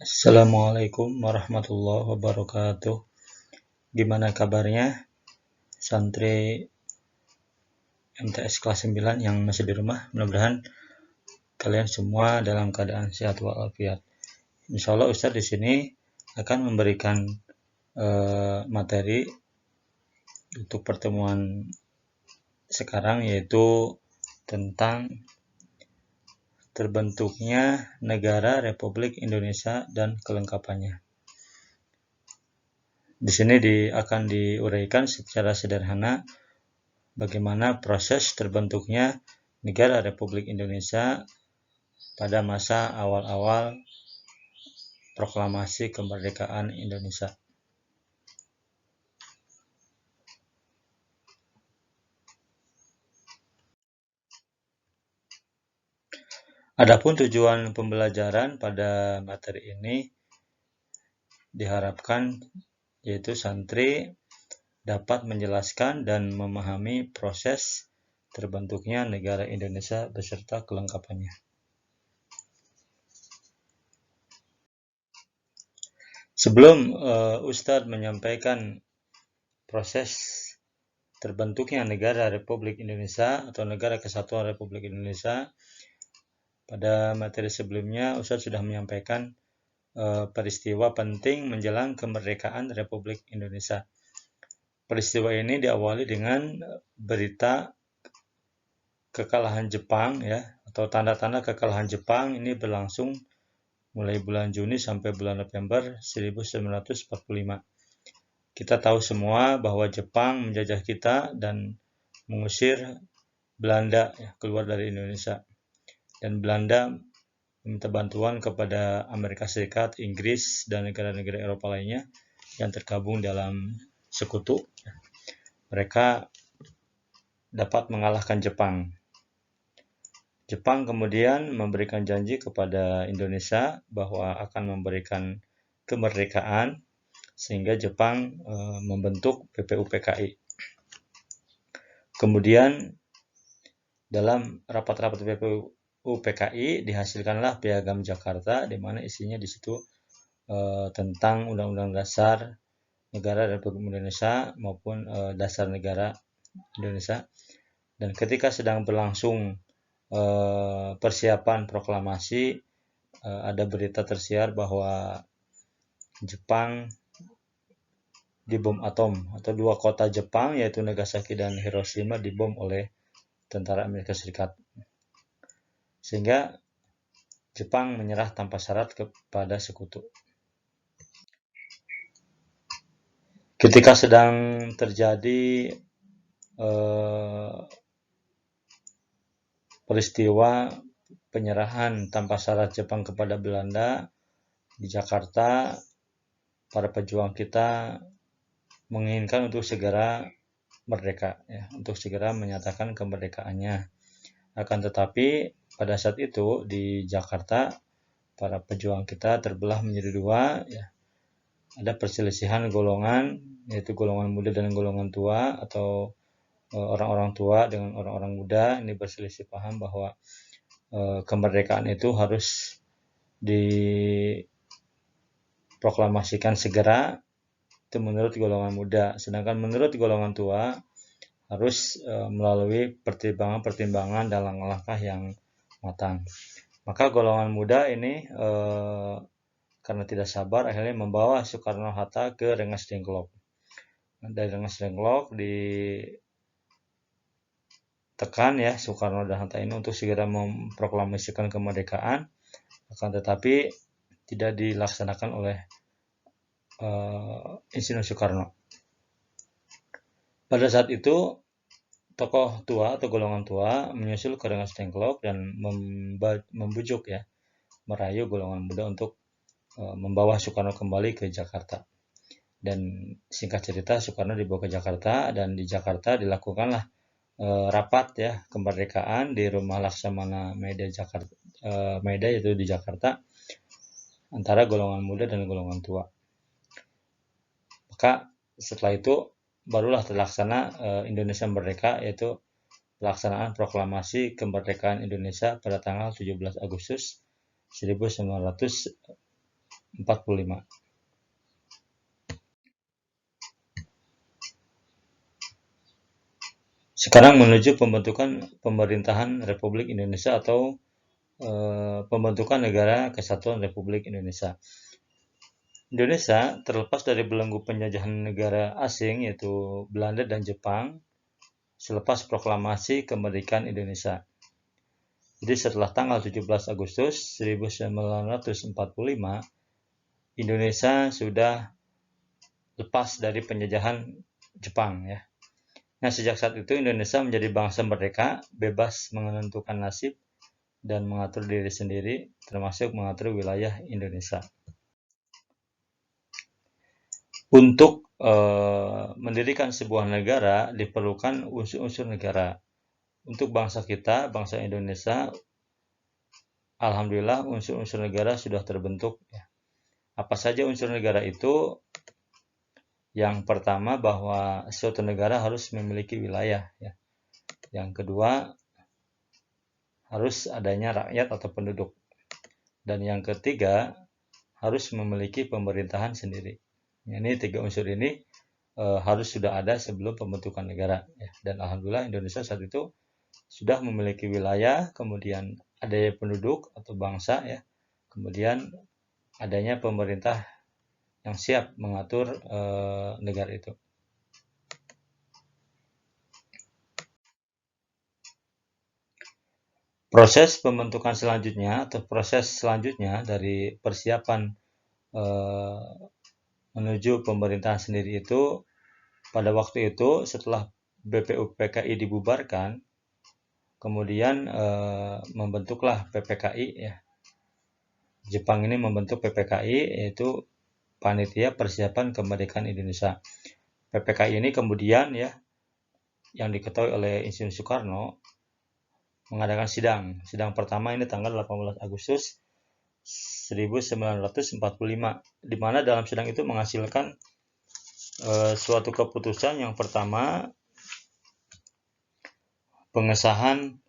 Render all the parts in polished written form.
Assalamualaikum warahmatullahi wabarakatuh. Gimana kabarnya santri MTS kelas 9 yang masih di rumah? Mudah-mudahan kalian semua dalam keadaan sehat walafiat. Insya Allah Ustadz di sini akan memberikan materi untuk pertemuan sekarang, yaitu tentang terbentuknya negara Republik Indonesia dan kelengkapannya. Di sini akan diuraikan secara sederhana bagaimana proses terbentuknya negara Republik Indonesia pada masa awal-awal proklamasi kemerdekaan Indonesia. Adapun tujuan pembelajaran pada materi ini diharapkan yaitu santri dapat menjelaskan dan memahami proses terbentuknya negara Indonesia beserta kelengkapannya. Sebelum Ustadz menyampaikan proses terbentuknya negara Republik Indonesia atau Negara Kesatuan Republik Indonesia, pada materi sebelumnya Ustadz sudah menyampaikan peristiwa penting menjelang kemerdekaan Republik Indonesia. Peristiwa ini diawali dengan berita kekalahan Jepang, ya, atau tanda-tanda kekalahan Jepang ini berlangsung mulai bulan Juni sampai bulan November 1945. Kita tahu semua bahwa Jepang menjajah kita dan mengusir Belanda keluar dari Indonesia. Dan Belanda meminta bantuan kepada Amerika Serikat, Inggris, dan negara-negara Eropa lainnya yang tergabung dalam sekutu. Mereka dapat mengalahkan Jepang. Jepang kemudian memberikan janji kepada Indonesia bahwa akan memberikan kemerdekaan, sehingga Jepang membentuk BPUPKI. Kemudian dalam rapat-rapat BPUPKI dihasilkanlah Piagam Jakarta, di mana isinya di situ tentang Undang-Undang Dasar Negara Republik Indonesia maupun Dasar Negara Indonesia. Dan ketika sedang berlangsung persiapan proklamasi, ada berita tersiar bahwa Jepang dibom atom, atau dua kota Jepang yaitu Nagasaki dan Hiroshima dibom oleh tentara Amerika Serikat, sehingga Jepang menyerah tanpa syarat kepada sekutu. Ketika sedang terjadi peristiwa penyerahan tanpa syarat Jepang kepada Belanda di Jakarta, para pejuang kita menginginkan untuk segera merdeka, ya, untuk segera menyatakan kemerdekaannya. Akan tetapi pada saat itu di Jakarta para pejuang kita terbelah menjadi dua, ya. Ada perselisihan golongan, yaitu golongan muda dan golongan tua, atau orang-orang tua dengan orang-orang muda. Ini berselisih paham bahwa kemerdekaan itu harus diproklamasikan segera, itu menurut golongan muda. Sedangkan menurut golongan tua harus melalui pertimbangan-pertimbangan dan langkah-langkah yang matang. Maka golongan muda ini karena tidak sabar akhirnya membawa Soekarno-Hatta ke Rengas Dengklok. Dari Rengas Dengklok ditekan, ya, Soekarno dan Hatta ini untuk segera memproklamasikan kemerdekaan, akan tetapi tidak dilaksanakan oleh Insinyur Soekarno. Pada saat itu tokoh tua atau golongan tua menyusul ke Rengas Dengklok dan membujuk, ya, merayu golongan muda untuk membawa Soekarno kembali ke Jakarta. Dan singkat cerita, Soekarno dibawa ke Jakarta, dan di Jakarta dilakukanlah rapat, ya, kemerdekaan di Rumah Laksamana Meida Jakarta, Meida yaitu di Jakarta, antara golongan muda dan golongan tua. Maka setelah itu barulah terlaksana Indonesia Merdeka, yaitu pelaksanaan proklamasi kemerdekaan Indonesia pada tanggal 17 Agustus 1945. 45. Sekarang menuju pembentukan pemerintahan Republik Indonesia atau pembentukan Negara Kesatuan Republik Indonesia. Indonesia terlepas dari belenggu penjajahan negara asing yaitu Belanda dan Jepang selepas proklamasi kemerdekaan Indonesia. Jadi setelah tanggal 17 Agustus 1945, Indonesia sudah lepas dari penjajahan Jepang ya. Nah, sejak saat itu Indonesia menjadi bangsa merdeka, bebas menentukan nasib dan mengatur diri sendiri, termasuk mengatur wilayah Indonesia. Untuk mendirikan sebuah negara diperlukan unsur-unsur negara. Untuk bangsa kita, bangsa Indonesia, alhamdulillah unsur-unsur negara sudah terbentuk. Apa saja unsur negara itu? Yang pertama bahwa suatu negara harus memiliki wilayah. Yang kedua harus adanya rakyat atau penduduk. Dan yang ketiga harus memiliki pemerintahan sendiri. Ini 3 unsur ini harus sudah ada sebelum pembentukan negara. Dan alhamdulillah Indonesia saat itu sudah memiliki wilayah, kemudian adanya penduduk atau bangsa, kemudian adanya pemerintah yang siap mengatur negara itu. Proses pembentukan selanjutnya atau proses selanjutnya dari persiapan menuju pemerintahan sendiri itu, pada waktu itu setelah BPUPKI dibubarkan, kemudian membentuklah PPKI ya. Jepang ini membentuk PPKI yaitu Panitia Persiapan Kemerdekaan Indonesia. PPKI ini kemudian yang diketahui oleh Insinyur Soekarno mengadakan sidang pertama ini tanggal 18 Agustus 1945, di mana dalam sidang itu menghasilkan suatu keputusan. Yang pertama, pengesahan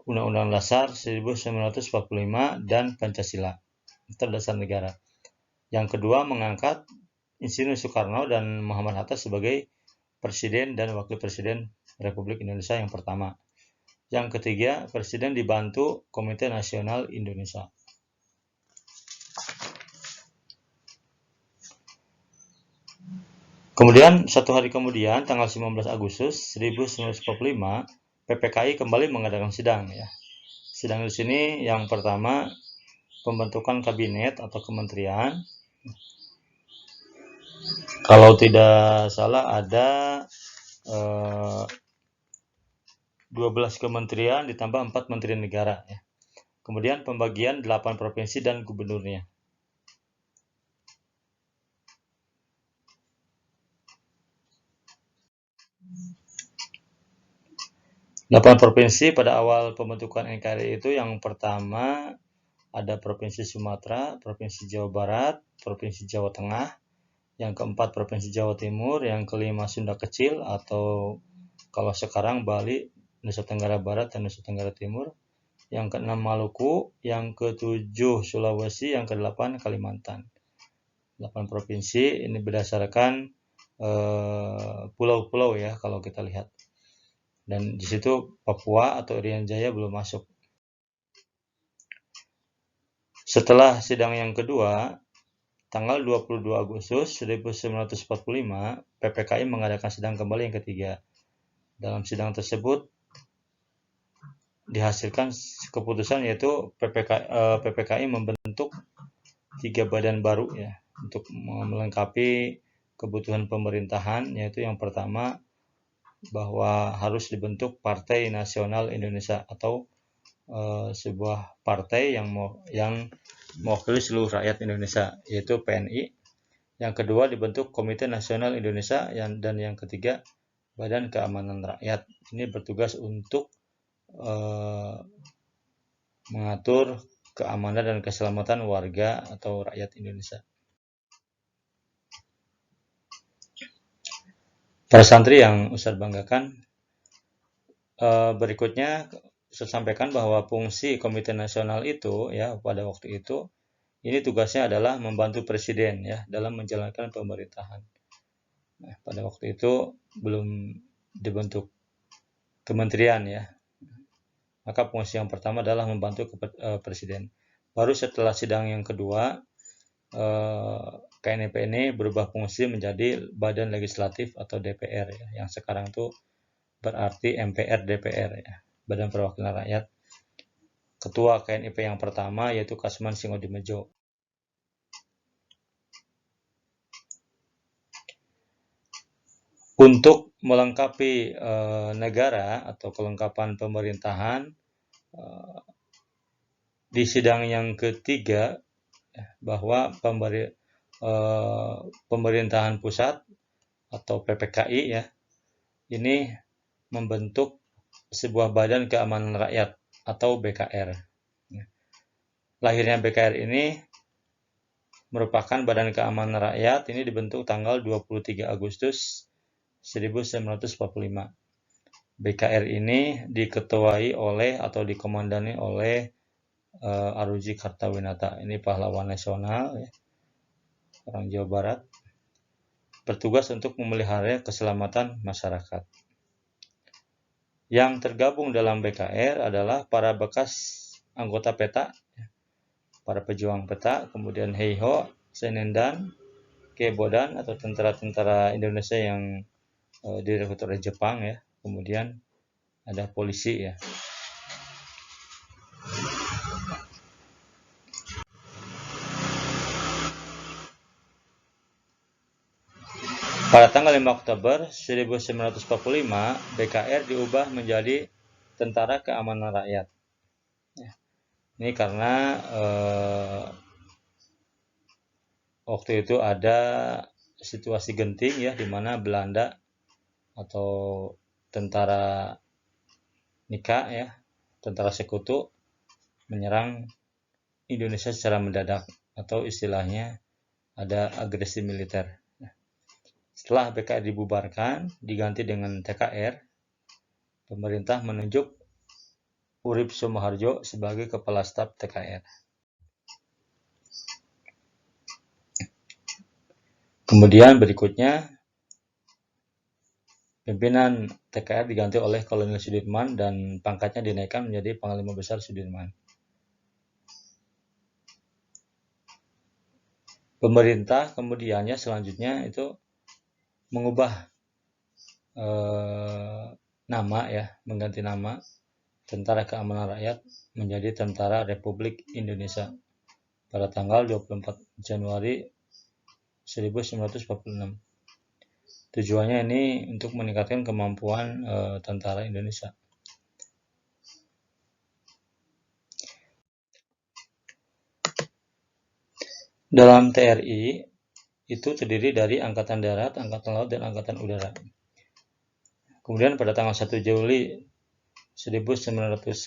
Undang-Undang Dasar 1945 dan Pancasila atau Dasar Negara. Yang kedua, mengangkat Insinyur Soekarno dan Muhammad Hatta sebagai Presiden dan Wakil Presiden Republik Indonesia yang pertama. Yang ketiga, Presiden dibantu Komite Nasional Indonesia. Kemudian, satu hari kemudian, tanggal 19 Agustus 1945, PPKI kembali mengadakan sidang. Sidang di sini yang pertama, pembentukan kabinet atau kementerian. Kalau tidak salah ada 12 kementerian ditambah 4 menteri negara. Kemudian pembagian 8 provinsi dan gubernurnya. Delapan provinsi pada awal pembentukan NKRI itu yang pertama ada Provinsi Sumatera, Provinsi Jawa Barat, Provinsi Jawa Tengah, yang keempat Provinsi Jawa Timur, yang kelima Sunda Kecil atau kalau sekarang Bali, Nusa Tenggara Barat dan Nusa Tenggara Timur, yang keenam Maluku, yang ketujuh Sulawesi, yang kedelapan Kalimantan. 8 provinsi ini berdasarkan pulau-pulau ya kalau kita lihat. Dan di situ Papua atau Irian Jaya belum masuk. Setelah sidang yang kedua, tanggal 22 Agustus 1945, PPKI mengadakan sidang kembali yang ketiga. Dalam sidang tersebut dihasilkan keputusan yaitu PPKI membentuk 3 badan baru untuk melengkapi kebutuhan pemerintahan, yaitu yang pertama bahwa harus dibentuk Partai Nasional Indonesia atau sebuah partai yang mewakili seluruh rakyat Indonesia, yaitu PNI. Yang kedua dibentuk Komite Nasional Indonesia, dan yang ketiga Badan Keamanan Rakyat. Ini bertugas untuk mengatur keamanan dan keselamatan warga atau rakyat Indonesia. Para santri yang Ustadz banggakan, berikutnya saya sampaikan bahwa fungsi Komite Nasional itu pada waktu itu ini tugasnya adalah membantu presiden ya dalam menjalankan pemerintahan. Nah, pada waktu itu belum dibentuk kementerian ya. Maka fungsi yang pertama adalah membantu presiden. Baru setelah sidang yang kedua, KNIP ini berubah fungsi menjadi Badan Legislatif atau DPR ya, yang sekarang itu berarti MPR DPR ya, Badan Perwakilan Rakyat. Ketua KNIP yang pertama yaitu Kasman Singodimedjo. Untuk melengkapi negara atau kelengkapan pemerintahan di sidang yang ketiga bahwa pemerintahan pusat atau PPKI ya ini membentuk sebuah Badan Keamanan Rakyat atau BKR. Lahirnya BKR ini merupakan Badan Keamanan Rakyat, ini dibentuk tanggal 23 Agustus 1945. BKR ini diketuai oleh atau dikomandani oleh Aruji Kartawinata. Ini pahlawan nasional ya, orang Jawa Barat, bertugas untuk memelihara keselamatan masyarakat. Yang tergabung dalam BKR adalah para bekas anggota PETA, para pejuang PETA, kemudian Heiho, Senendan, Kebodan atau tentara-tentara Indonesia yang direkrut oleh Jepang ya, kemudian ada polisi ya. Pada tanggal 5 Oktober 1945, BKR diubah menjadi Tentara Keamanan Rakyat. Ya. Ini karena waktu itu ada situasi genting ya, di mana Belanda atau tentara Nika ya, tentara sekutu menyerang Indonesia secara mendadak atau istilahnya ada agresi militer. Setelah BKR dibubarkan, diganti dengan TKR, pemerintah menunjuk Urip Sumoharjo sebagai Kepala Staf TKR. Kemudian berikutnya, pimpinan TKR diganti oleh Kolonel Sudirman dan pangkatnya dinaikkan menjadi Panglima Besar Sudirman. Pemerintah kemudiannya selanjutnya itu mengubah nama ya, mengganti nama Tentara Keamanan Rakyat menjadi Tentara Republik Indonesia pada tanggal 24 Januari 1946. Tujuannya ini untuk meningkatkan kemampuan tentara Indonesia. Dalam TRI itu terdiri dari Angkatan Darat, Angkatan Laut, dan Angkatan Udara. Kemudian pada tanggal 1 Juli 1946,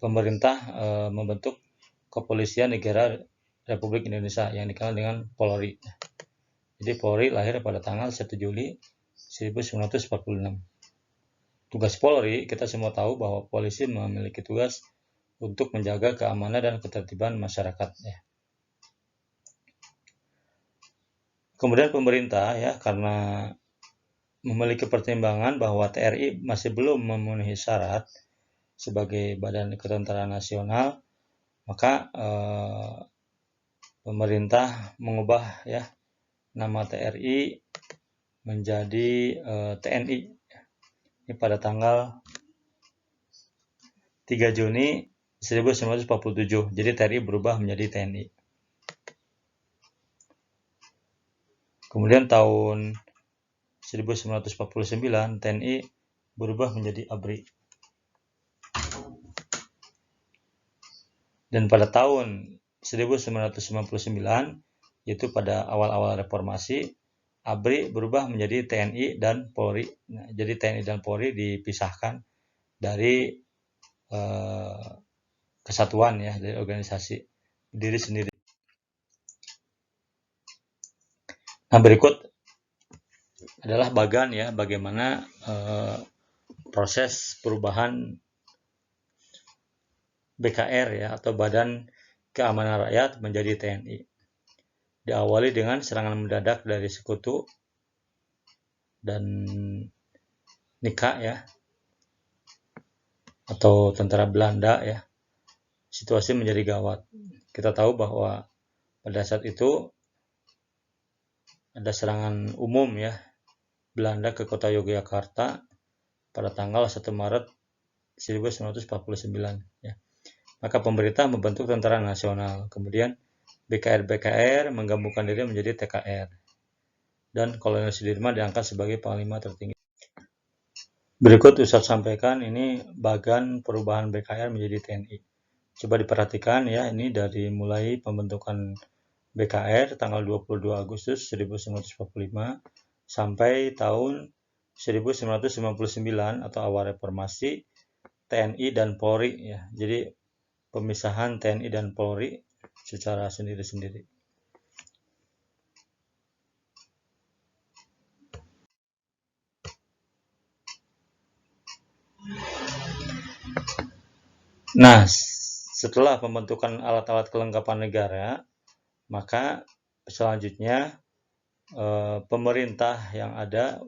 pemerintah membentuk Kepolisian Negara Republik Indonesia yang dikenal dengan Polri. Jadi Polri lahir pada tanggal 1 Juli 1946. Tugas Polri, kita semua tahu bahwa polisi memiliki tugas untuk menjaga keamanan dan ketertiban masyarakat. Ya. Kemudian pemerintah ya, karena memiliki pertimbangan bahwa TRI masih belum memenuhi syarat sebagai Badan Ketenteraan Nasional, maka pemerintah mengubah ya nama TRI menjadi TNI. Ini pada tanggal 3 Juni 1947. Jadi TRI berubah menjadi TNI. Kemudian tahun 1949 TNI berubah menjadi ABRI. Dan pada tahun 1999, yaitu pada awal-awal reformasi, ABRI berubah menjadi TNI dan Polri. Nah, jadi TNI dan Polri dipisahkan dari kesatuan ya, dari organisasi diri sendiri. Nah, berikut adalah bagaimana proses perubahan BKR ya, atau Badan keamanan rakyat menjadi TNI. Diawali dengan serangan mendadak dari sekutu dan Nika ya, atau tentara Belanda ya. Situasi menjadi gawat. Kita tahu bahwa pada saat itu ada serangan umum ya, Belanda ke kota Yogyakarta pada tanggal 1 Maret 1949 ya. Maka pemerintah membentuk tentara nasional. Kemudian BKR menggabungkan diri menjadi TKR. Dan Kolonel Sudirman diangkat sebagai panglima tertinggi. Berikut Ustadz sampaikan ini bagan perubahan BKR menjadi TNI. Coba diperhatikan ya, ini dari mulai pembentukan BKR tanggal 22 Agustus 1945 sampai tahun 1999 atau awal reformasi TNI dan Polri ya. Jadi pemisahan TNI dan Polri secara sendiri-sendiri. Nah, setelah pembentukan alat-alat kelengkapan negara, maka selanjutnya pemerintah yang ada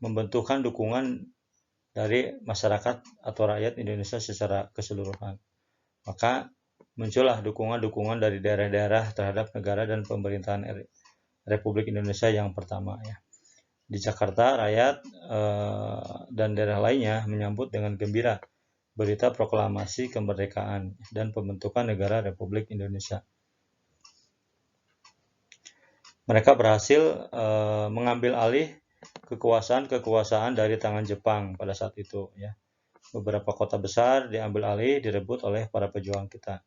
membentukkan dukungan dari masyarakat atau rakyat Indonesia secara keseluruhan. Maka muncullah dukungan-dukungan dari daerah-daerah terhadap negara dan pemerintahan Republik Indonesia yang pertama ya. Di Jakarta, rakyat dan daerah lainnya menyambut dengan gembira berita proklamasi kemerdekaan dan pembentukan negara Republik Indonesia. Mereka berhasil mengambil alih kekuasaan dari tangan Jepang pada saat itu ya. Beberapa kota besar diambil alih, direbut oleh para pejuang kita.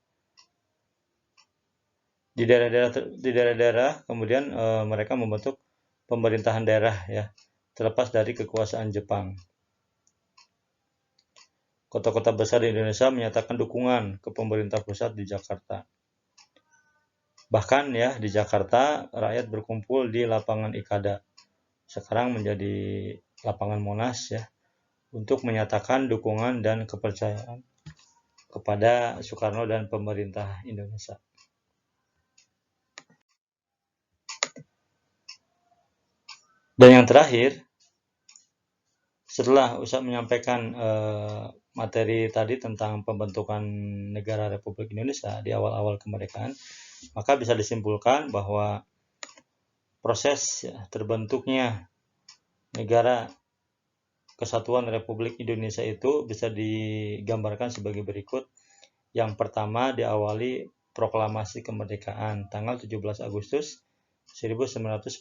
Di daerah-daerah kemudian mereka membentuk pemerintahan daerah ya, terlepas dari kekuasaan Jepang. Kota-kota besar di Indonesia menyatakan dukungan ke pemerintah pusat di Jakarta. Bahkan ya di Jakarta rakyat berkumpul di lapangan Ikada. Sekarang menjadi lapangan Monas ya, untuk menyatakan dukungan dan kepercayaan kepada Soekarno dan pemerintah Indonesia. Dan yang terakhir, setelah Ustadz menyampaikan materi tadi tentang pembentukan negara Republik Indonesia di awal-awal kemerdekaan, maka bisa disimpulkan bahwa proses terbentuknya negara Kesatuan Republik Indonesia itu bisa digambarkan sebagai berikut. Yang pertama diawali proklamasi kemerdekaan tanggal 17 Agustus 1945.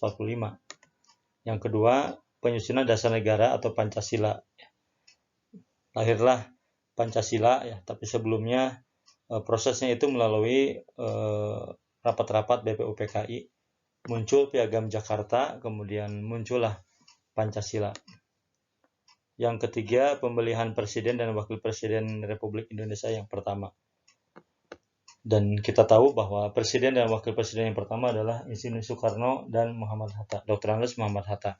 Yang kedua, penyusunan dasar negara atau Pancasila. Lahirlah Pancasila ya, tapi sebelumnya prosesnya itu melalui rapat-rapat BPUPKI, muncul Piagam Jakarta, kemudian muncullah Pancasila. Yang ketiga, pemilihan presiden dan wakil presiden Republik Indonesia yang pertama. Dan kita tahu bahwa presiden dan wakil presiden yang pertama adalah Insinyur Soekarno dan Muhammad Hatta, Dr. Andes Muhammad Hatta.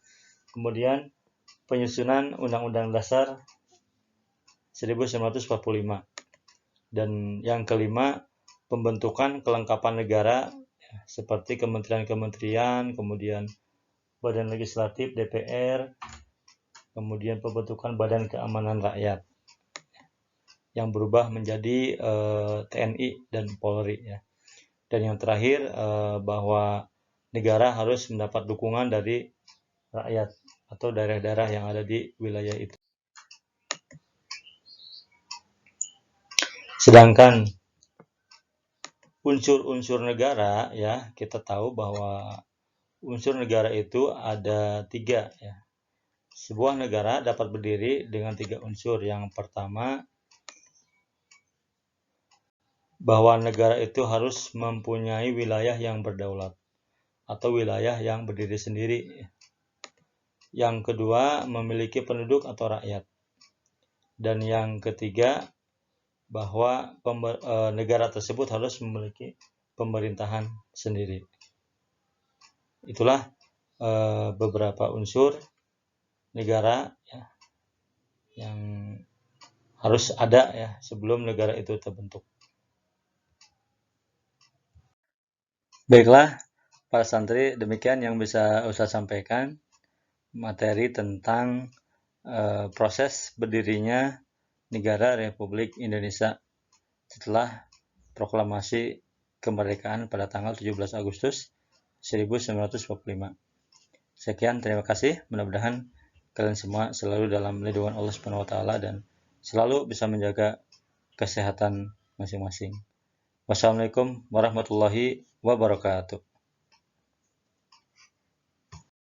Kemudian penyusunan Undang-Undang Dasar 1945. Dan yang kelima, pembentukan kelengkapan negara seperti kementerian-kementerian, kemudian badan legislatif DPR, kemudian pembentukan Badan Keamanan Rakyat yang berubah menjadi TNI dan Polri ya. Dan yang terakhir bahwa negara harus mendapat dukungan dari rakyat atau daerah-daerah yang ada di wilayah itu. Sedangkan unsur-unsur negara ya, kita tahu bahwa unsur negara itu ada 3 ya. Sebuah negara dapat berdiri dengan 3 unsur. Yang pertama, bahwa negara itu harus mempunyai wilayah yang berdaulat atau wilayah yang berdiri sendiri. Yang kedua, memiliki penduduk atau rakyat. Dan yang ketiga, bahwa negara tersebut harus memiliki pemerintahan sendiri. Itulah beberapa unsur negara ya, yang harus ada ya sebelum negara itu terbentuk. Baiklah, para santri, demikian yang bisa Ustaz sampaikan materi tentang proses berdirinya Negara Republik Indonesia setelah proklamasi kemerdekaan pada tanggal 17 Agustus 1945. Sekian, terima kasih. Mudah-mudahan kalian semua selalu dalam lindungan Allah Subhanahu wa taala dan selalu bisa menjaga kesehatan masing-masing. Wassalamualaikum warahmatullahi wabarakatuh.